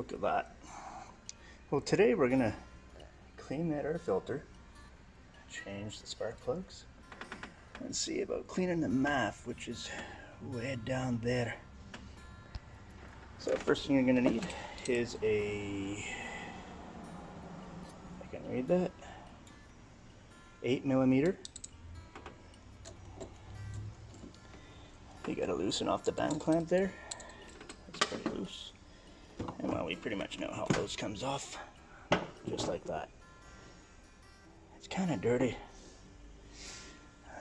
look at that. Well, today we're gonna clean that air filter, change the spark plugs, and see about cleaning the MAF, which is way down there. So first thing you're gonna need is I can read that, 8mm. You gotta loosen off the band clamp there. It's pretty loose. And well, we pretty much know how those comes off, just like that. It's kind of dirty.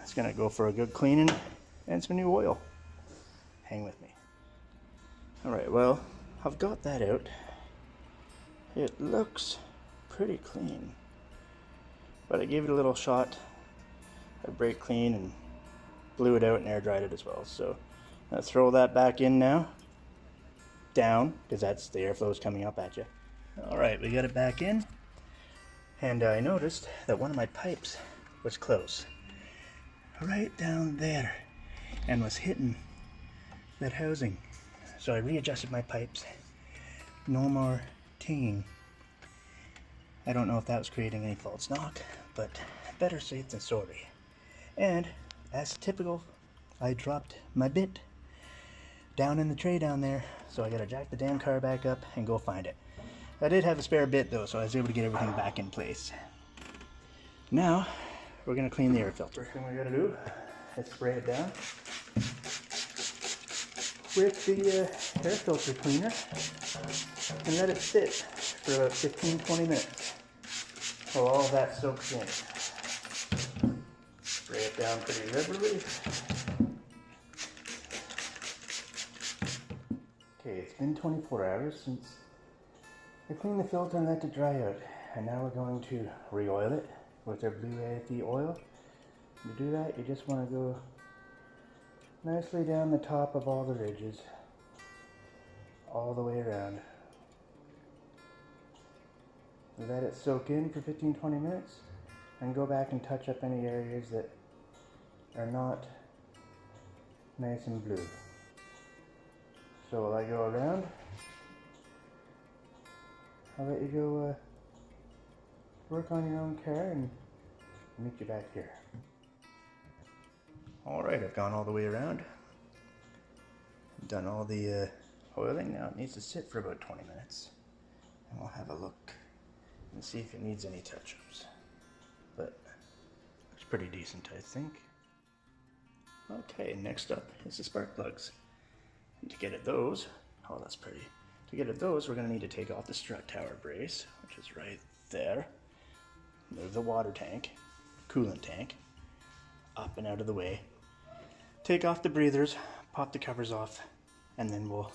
It's gonna go for a good cleaning and some new oil. Hang with me. Alright, well, I've got that out. It looks pretty clean, but I gave it a little shot. I brake clean and blew it out and air dried it as well. So I'm gonna throw that back in now, down, because that's the airflow is coming up at you. All right, we got it back in, and I noticed that one of my pipes was close, right down there, and was hitting that housing. So I readjusted my pipes. No more tinging. I don't know if that was creating any false knock, but better safe than sorry. And as typical, I dropped my bit down in the tray down there, so I gotta jack the damn car back up and go find it. I did have a spare bit though, so I was able to get everything back in place. Now, we're gonna clean the air filter. First thing we gotta do is spray it down with the air filter cleaner and let it sit for about 15-20 minutes while all that soaks in. Spray it down pretty liberally. Okay, it's been 24 hours since I cleaned the filter and let it dry out, and now we're going to re-oil it with our blue AFE oil. To do that, you just want to go nicely down the top of all the ridges, all the way around. Let it soak in for 15-20 minutes, and go back and touch up any areas that are not nice and blue. So while I go around, I'll let you go work on your own car and meet you back here. Alright, I've gone all the way around. I've done all the oiling. Now it needs to sit for about 20 minutes. And we'll have a look and see if it needs any touch-ups. But it's pretty decent, I think. Okay, next up is the spark plugs. And to get at those, oh that's pretty. To get at those, we're going to need to take off the strut tower brace, which is right there. Move the water tank, coolant tank, up and out of the way. Take off the breathers, pop the covers off, and then we'll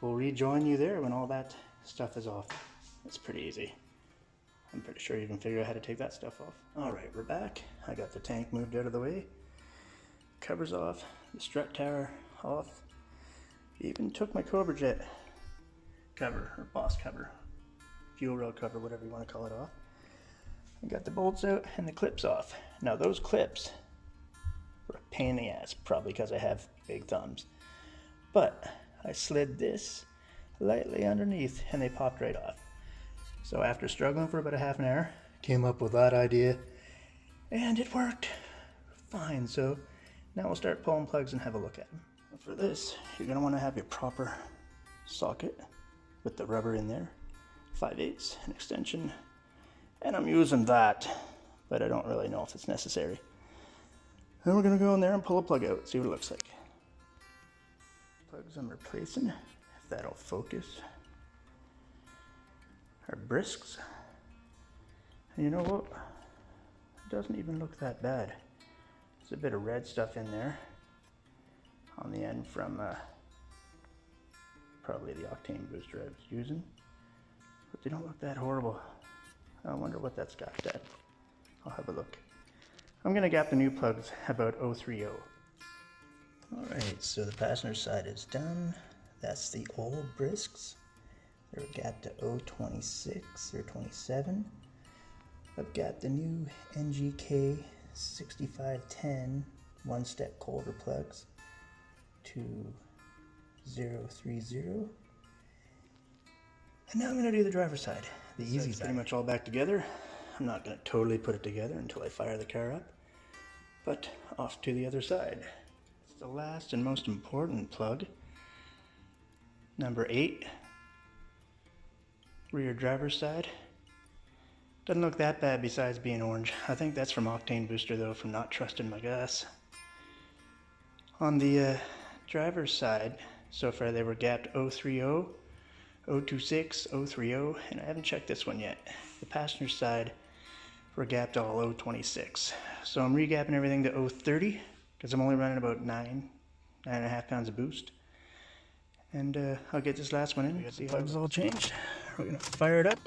rejoin you there when all that stuff is off. It's pretty easy. I'm pretty sure you can figure out how to take that stuff off. Alright, we're back. I got the tank moved out of the way. Covers off, the strut tower off. Even took my Cobra Jet cover, or boss cover, fuel rail cover, whatever you want to call it, off. I got the bolts out and the clips off. Now those clips were a pain in the ass, probably because I have big thumbs. But I slid this lightly underneath and they popped right off. So after struggling for about a half an hour, came up with that idea and it worked fine. So now we'll start pulling plugs and have a look at them. For this, you're going to want to have your proper socket with the rubber in there, 5/8 an extension, and I'm using that, but I don't really know if it's necessary. Then we're going to go in there and pull a plug out, see what it looks like. Plugs I'm replacing, if that'll focus, are brisks. And you know what? It doesn't even look that bad. There's a bit of red stuff in there on the end from probably the octane booster I was using, but they don't look that horrible. I wonder what that's got at. I'll have a look. I'm gonna gap the new plugs about 030. Alright, so the passenger side is done. That's the old brisks. They're gapped to 026 or 27. I've got the new NGK 6510 one-step colder plugs to 030. And now I'm going to do the driver's side, the easy side. Pretty much all back together. I'm not going to totally put it together until I fire the car up, but off to the other side. It's the last and most important plug. Number 8, rear driver's side. Doesn't look that bad besides being orange. I think that's from octane booster though, from not trusting my gas. On the driver's side, so far they were gapped 030, 026, 030, and I haven't checked this one yet. The passenger side were gapped all 026. So I'm regapping everything to 030 because I'm only running about 9.5 pounds of boost. And I'll get this last one in. We got the plugs all changed. We're gonna fire it up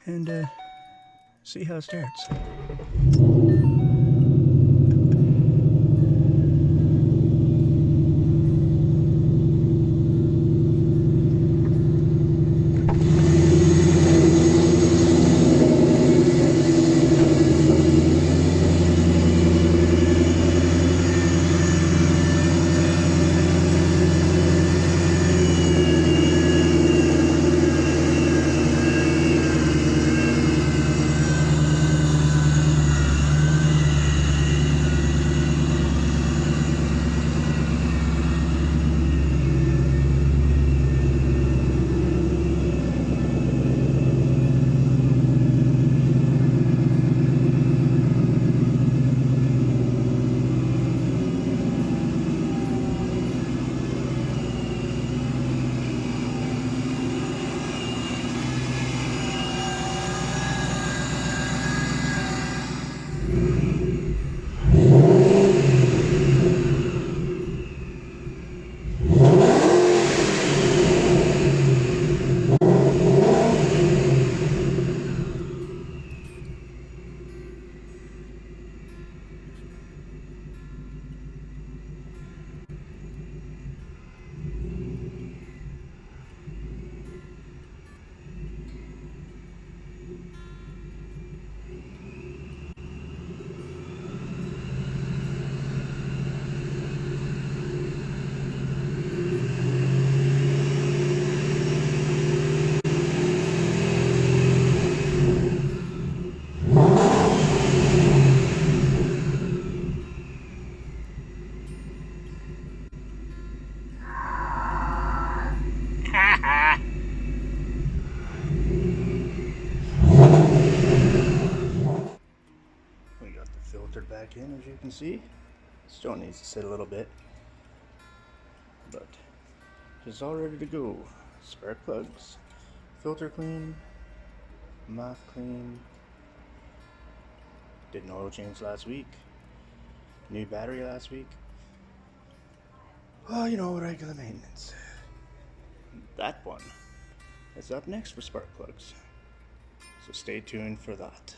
and see how it starts. We got the filter back in, as you can see. Still needs to sit a little bit, but it's all ready to go. Spark plugs, filter clean, moth clean. Did an oil change last week. New battery last week. Oh, you know, regular maintenance. That one is up next for spark plugs. So stay tuned for that.